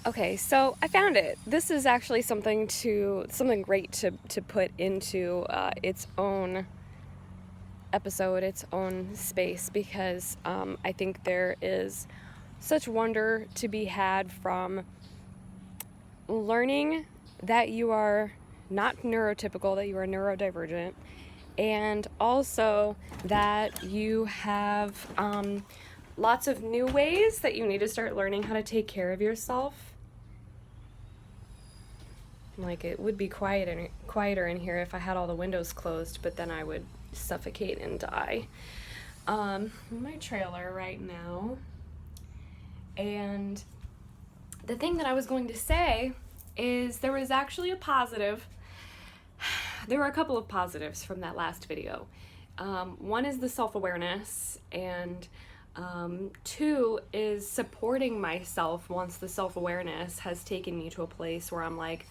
Okay, so I found it. This is actually something great to put into its own episode, its own space, because I think there is such wonder to be had from learning that you are not neurotypical, that you are neurodivergent, and also that you have lots of new ways that you need to start learning how to take care of yourself. Like, it would be quieter in here if I had all the windows closed, but then I would suffocate and die. My trailer right now, and the thing that I was going to say is there was actually a positive. There were a couple of positives from that last video. One is the self-awareness, and two is supporting myself once the self-awareness has taken me to a place where I'm like,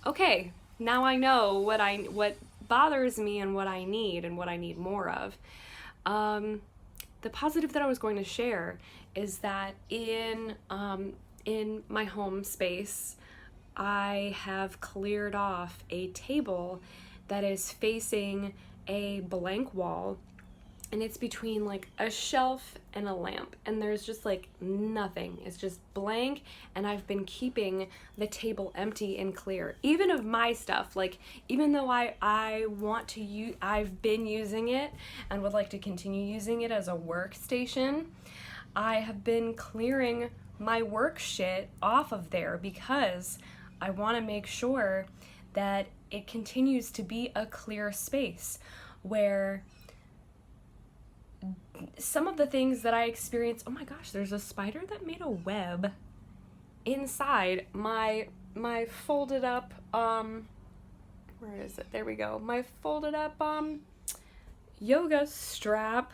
okay, now I know what bothers me and what I need more of. The positive that I was going to share is that in my home space, I have cleared off a table that is facing a blank wall, and it's between like a shelf and a lamp, and there's just like nothing. It's just blank, and I've been keeping the table empty and clear, even of my stuff. Like, even though I want to use, I've been using it and would like to continue using it as a workstation, I have been clearing my work shit off of there because I want to make sure that it continues to be a clear space where some of the things that I experience, oh my gosh, there's a spider that made a web inside my folded up, where is it? There we go. My folded up yoga strap.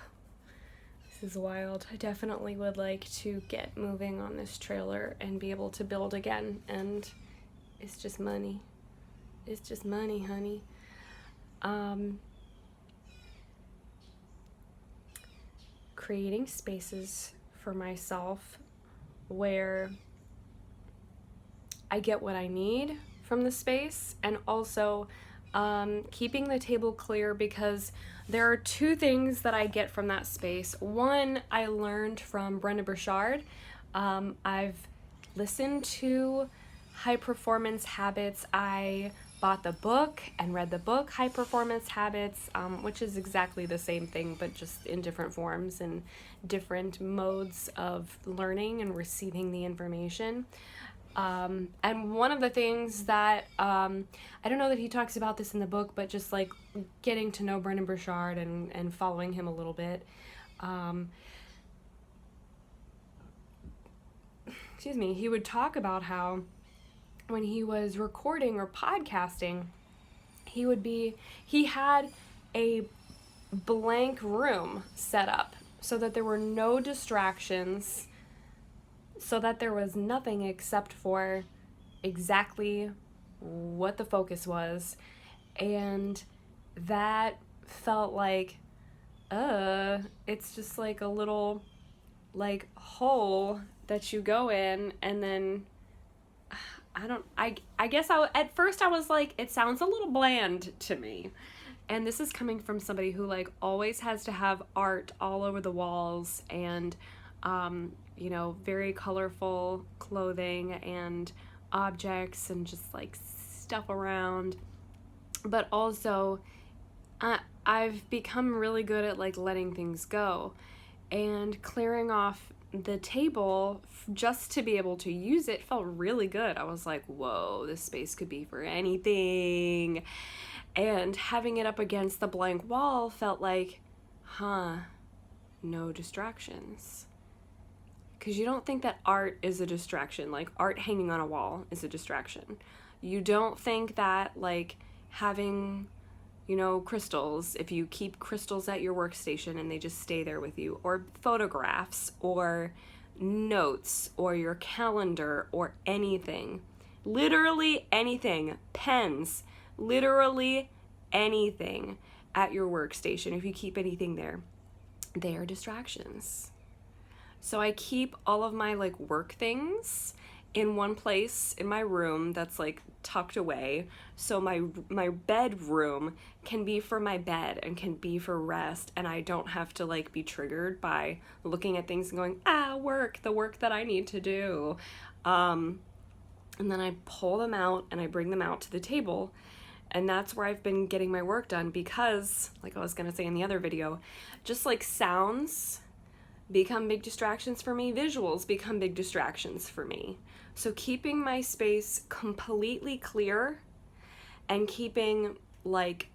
This is wild. I definitely would like to get moving on this trailer and be able to build again, and it's just money. It's just money, honey. Creating spaces for myself where I get what I need from the space, and also keeping the table clear, because there are two things that I get from that space. One, I learned from Brendon Burchard. I've listened to High Performance Habits. I bought the book and read the book High Performance Habits, which is exactly the same thing, but just in different forms and different modes of learning and receiving the information. And one of the things that, I don't know that he talks about this in the book, but just like getting to know Brendon Burchard and following him a little bit, he would talk about how when he was recording or podcasting, he had a blank room set up so that there were no distractions, so that there was nothing except for exactly what the focus was. And that felt like, it's just like a little like hole that you go in, and then I guess at first I was like, it sounds a little bland to me. And this is coming from somebody who like always has to have art all over the walls, and very colorful clothing and objects and just like stuff around. But also I've become really good at like letting things go, and clearing off the table just to be able to use it felt really good. I was like, whoa, this space could be for anything. And having it up against the blank wall felt like, no distractions. Because you don't think that art is a distraction. Like, art hanging on a wall is a distraction. You don't think that like having crystals, if you keep crystals at your workstation and they just stay there with you, or photographs, or notes, or your calendar, or anything, literally anything, pens, literally anything at your workstation, if you keep anything there, they are distractions. So I keep all of my like work things in one place in my room that's like tucked away, so my bedroom can be for my bed and can be for rest, and I don't have to like be triggered by looking at things and going, the work that I need to do. And then I pull them out and I bring them out to the table, and that's where I've been getting my work done, because like I was gonna say in the other video, just like sounds become big distractions for me, visuals become big distractions for me. So keeping my space completely clear and keeping like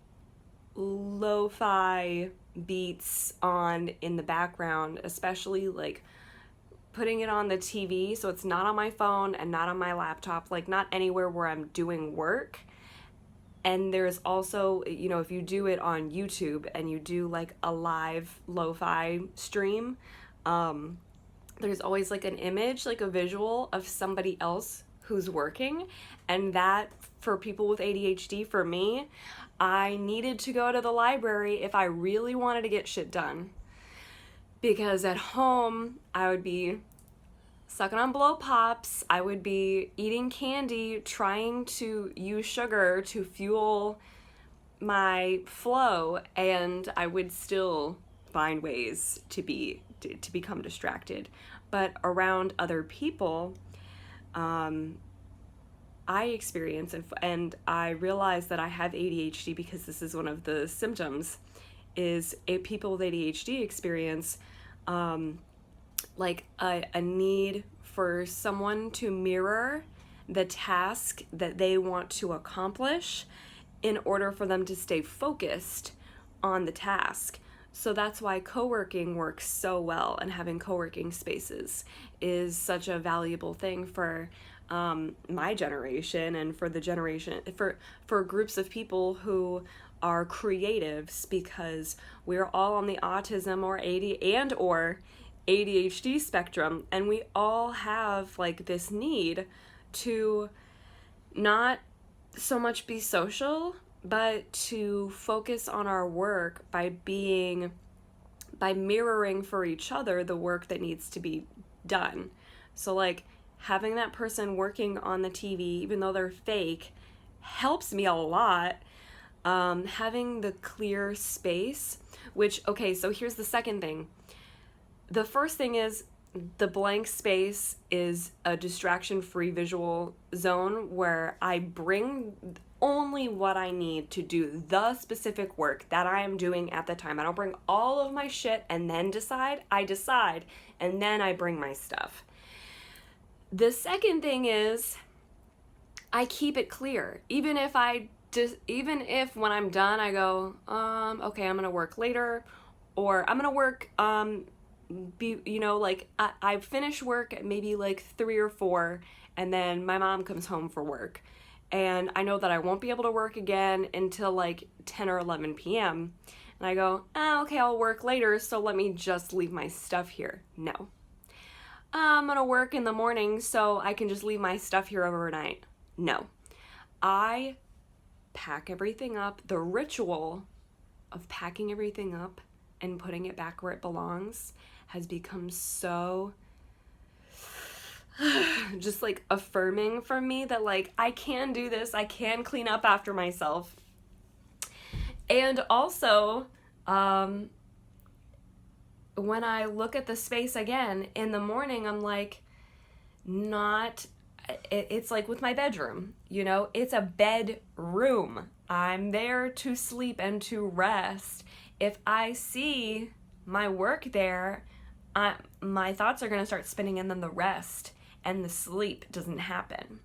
lo-fi beats on in the background, especially like putting it on the TV so it's not on my phone and not on my laptop, like not anywhere where I'm doing work. And there's also, you know, if you do it on YouTube and you do like a live lo-fi stream, there's always like an image, like a visual of somebody else who's working. And that, for people with ADHD, for me, I needed to go to the library if I really wanted to get shit done. Because at home, I would be sucking on blow pops, I would be eating candy, trying to use sugar to fuel my flow, and I would still find ways to become distracted. But around other people, I experience and I realize that I have ADHD because this is one of the symptoms, is people with ADHD experience like a need for someone to mirror the task that they want to accomplish in order for them to stay focused on the task. So that's why co-working works so well, and having co-working spaces is such a valuable thing for my generation, and for the generation, for groups of people who are creatives, because we're all on the autism or ADHD spectrum, and we all have like this need to not so much be social, but to focus on our work by mirroring for each other the work that needs to be done. So like having that person working on the TV, even though they're fake, helps me a lot. Having the clear space, which, okay, so here's the second thing. The first thing is the blank space is a distraction-free visual zone where I bring only what I need to do the specific work that I am doing at the time. I don't bring all of my shit and then decide. I decide and then I bring my stuff. The second thing is I keep it clear. Even if when I'm done I go, okay, I'm gonna work later, or I'm gonna work I finish work at maybe like 3 or 4, and then my mom comes home for work, and I know that I won't be able to work again until like 10 or 11 p.m. and I go, okay, I'll work later, so let me just leave my stuff here. No. I'm gonna work in the morning, so I can just leave my stuff here overnight. No. I pack everything up. The ritual of packing everything up and putting it back where it belongs has become so just like affirming for me that like I can do this, I can clean up after myself. And also, when I look at the space again in the morning, I'm like, it's like with my bedroom, you know, it's a bedroom. I'm there to sleep and to rest. If I see my work there, my thoughts are going to start spinning, and then the rest and the sleep doesn't happen.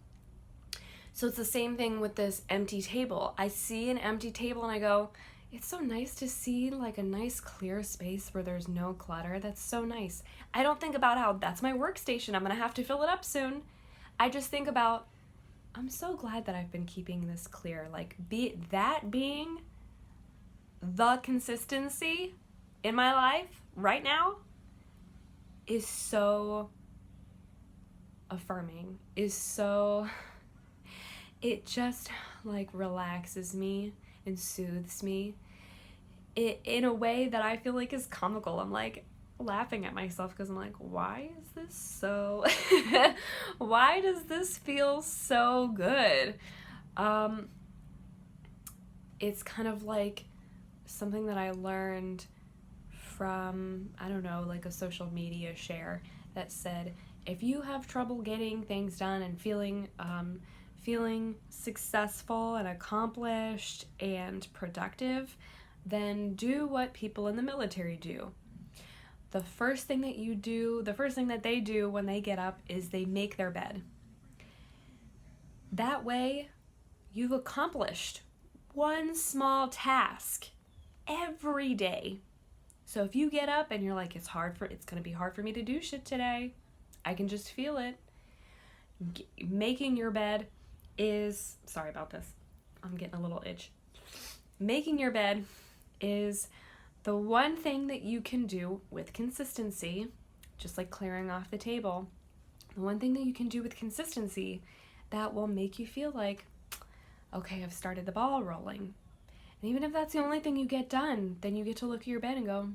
So it's the same thing with this empty table. I see an empty table and I go, it's so nice to see like a nice clear space where there's no clutter. That's so nice. I don't think about how that's my workstation, I'm going to have to fill it up soon. I just think about, I'm so glad that I've been keeping this clear. Like being the consistency in my life right now is so affirming, it just like relaxes me and soothes me in a way that I feel like is comical. I'm like, laughing at myself because I'm like, why is this so, why does this feel so good? It's kind of like something that I learned from, I don't know, like a social media share that said, if you have trouble getting things done and feeling successful and accomplished and productive, then do what people in the military do. The first thing that they do when they get up is they make their bed. That way, you've accomplished one small task every day. So if you get up and you're like, it's going to be hard for me to do shit today, I can just feel it. Making your bed is, sorry about this, I'm getting a little itch. Making your bed is the one thing that you can do with consistency, just like clearing off the table. The one thing that you can do with consistency that will make you feel like, okay, I've started the ball rolling. And even if that's the only thing you get done, then you get to look at your bed and go,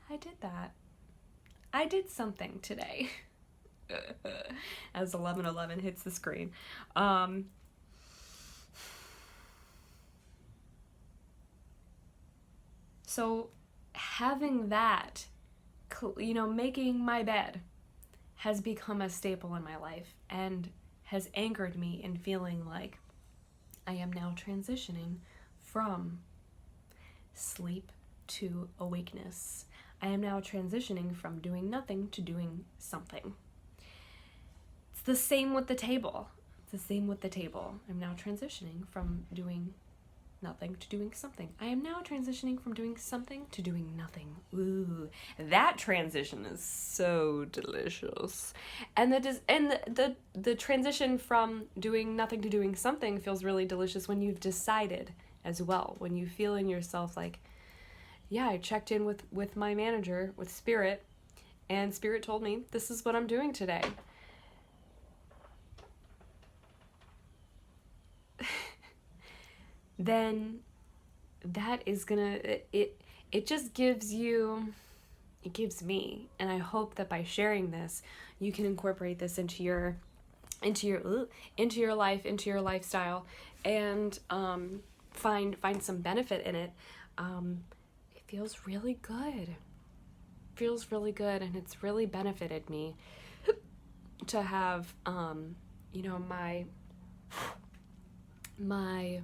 I did that. I did something today. As 11:11 hits the screen. So having that, making my bed has become a staple in my life and has anchored me in feeling like I am now transitioning from sleep to awakeness. I am now transitioning from doing nothing to doing something. It's the same with the table. I'm now transitioning from doing nothing to doing something. I am now transitioning from doing something to doing nothing. Ooh, that transition is so delicious. And the transition from doing nothing to doing something feels really delicious when you've decided as well. When you feel in yourself like, yeah, I checked in with my manager, with Spirit, and Spirit told me this is what I'm doing today. Then that is it just gives me, and I hope that by sharing this, you can incorporate this into your life, into your lifestyle, and find some benefit in it. It feels really good. And it's really benefited me to have my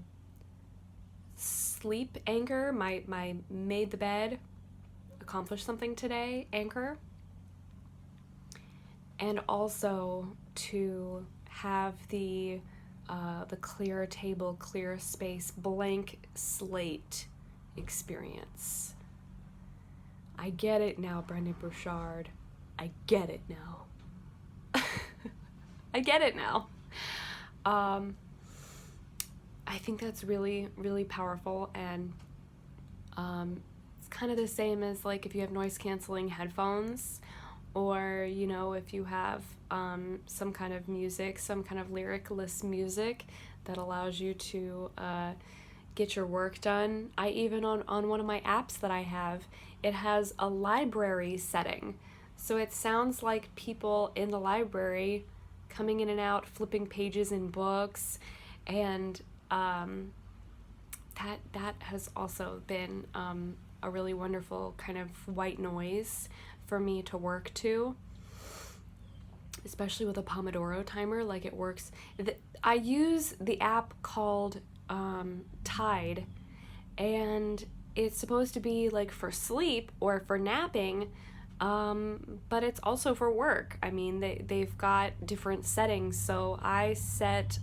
sleep anchor, my made the bed, accomplished something today anchor, and also to have the clear table, clear space, blank slate experience. I get it now, Brendon Burchard. I get it now. I get it now. I think that's really, really powerful, and it's kind of the same as like if you have noise canceling headphones, or if you have some kind of music, some kind of lyricless music that allows you to get your work done. I even on one of my apps that I have, it has a library setting, so it sounds like people in the library coming in and out, flipping pages in books, and that has also been a really wonderful kind of white noise for me to work to, especially with a Pomodoro timer. Like, it works. I use the app called Tide, and it's supposed to be like for sleep or for napping, but it's also for work. I mean, they've got different settings, so I set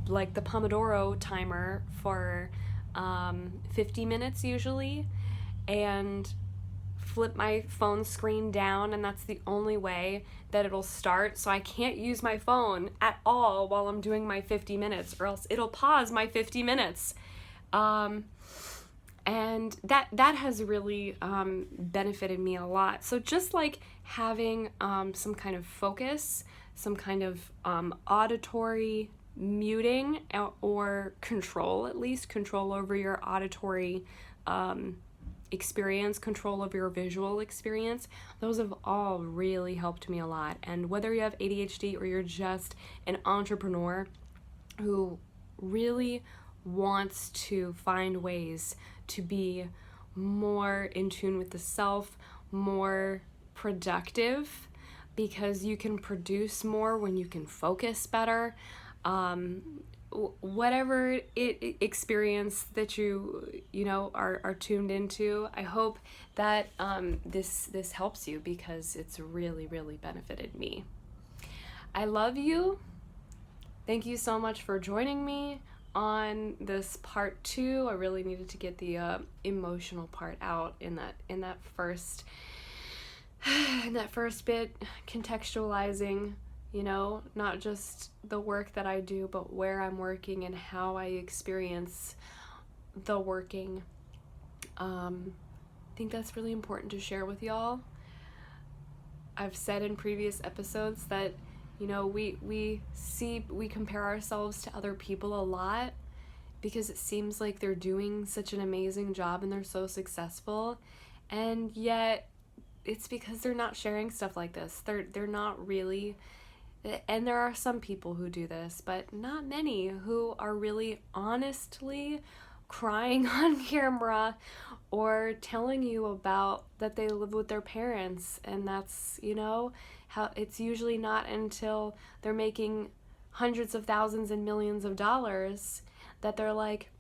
like the Pomodoro timer for 50 minutes usually, and flip my phone screen down, and that's the only way that it'll start. So I can't use my phone at all while I'm doing my 50 minutes, or else it'll pause my 50 minutes. And that has really benefited me a lot. So just like having some kind of focus, some kind of auditory muting or control, at least control over your auditory experience, control of your visual experience, those have all really helped me a lot. And whether you have ADHD or you're just an entrepreneur who really wants to find ways to be more in tune with the self, more productive, because you can produce more when you can focus better. Whatever experience that you know are tuned into, I hope that this helps you, because it's really benefited me. I love you. Thank you so much for joining me on this part 2. I really needed to get the emotional part out in that first bit, contextualizing, you know, not just the work that I do, but where I'm working and how I experience the working. I think that's really important to share with y'all. I've said in previous episodes that, you know, we compare ourselves to other people a lot because it seems like they're doing such an amazing job and they're so successful, and yet it's because they're not sharing stuff like this. They're not really, and there are some people who do this, but not many who are really honestly crying on camera or telling you about that they live with their parents. And that's, you know, how it's usually not until they're making hundreds of thousands and millions of dollars that they're like,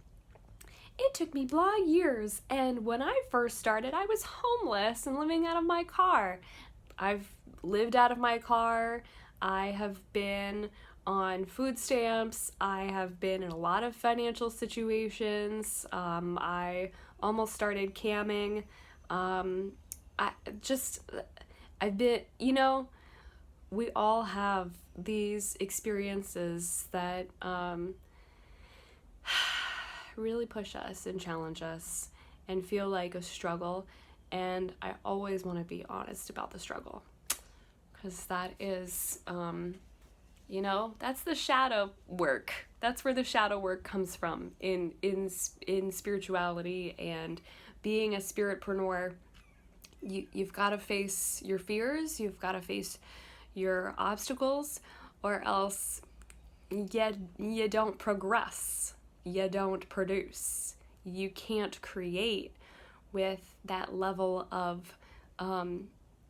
it took me blah years, and when I first started I was homeless and living out of my car. I've lived out of my car. I have been on food stamps. I have been in a lot of financial situations. I almost started camming. I've been, you know, we all have these experiences that really push us and challenge us and feel like a struggle. And I always want to be honest about the struggle, because that is, you know, that's the shadow work. That's where the shadow work comes from in spirituality and being a spiritpreneur. You've got to face your fears. You've got to face your obstacles, or else you don't progress. You don't produce. You can't create with that level of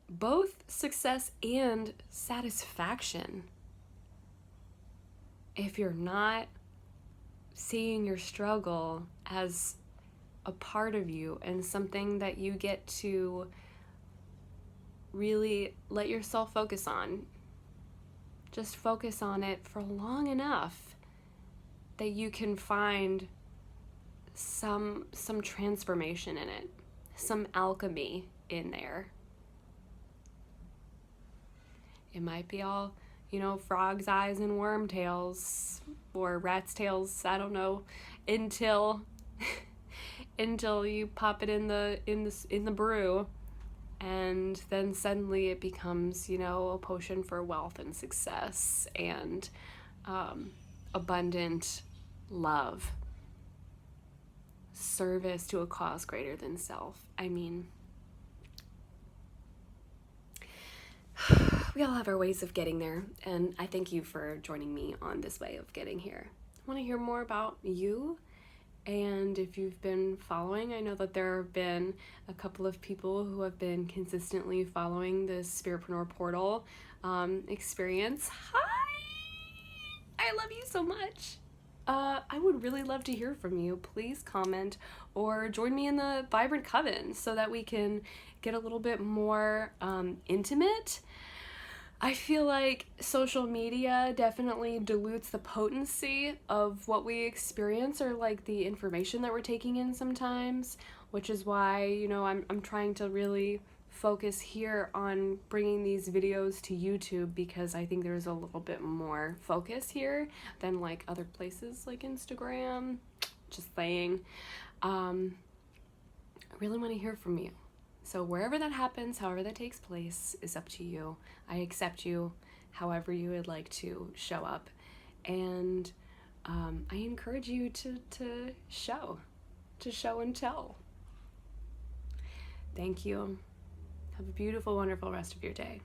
both success and satisfaction if you're not seeing your struggle as a part of you and something that you get to really let yourself focus on. Just focus on it for long enough that you can find some transformation in it, some alchemy in there. It might be all, you know, frog's eyes and worm tails or rat's tails, I don't know, until you pop it in the brew, and then suddenly it becomes, you know, a potion for wealth and success and abundant love, service to a cause greater than self. I mean, we all have our ways of getting there, and I thank you for joining me on this way of getting here. I want to hear more about you, and if you've been following, I know that there have been a couple of people who have been consistently following this Spiritpreneur portal experience. Hi! I love you so much. I would really love to hear from you. Please comment or join me in the Vibrant Coven so that we can get a little bit more intimate. I feel like social media definitely dilutes the potency of what we experience, or like the information that we're taking in sometimes, which is why, you know, I'm trying to really focus here on bringing these videos to YouTube, because I think there's a little bit more focus here than like other places like Instagram. Just saying. I really want to hear from you. So wherever that happens, however that takes place, is up to you. I accept you however you would like to show up. And I encourage you to show and tell. Thank you. Have a beautiful, wonderful rest of your day.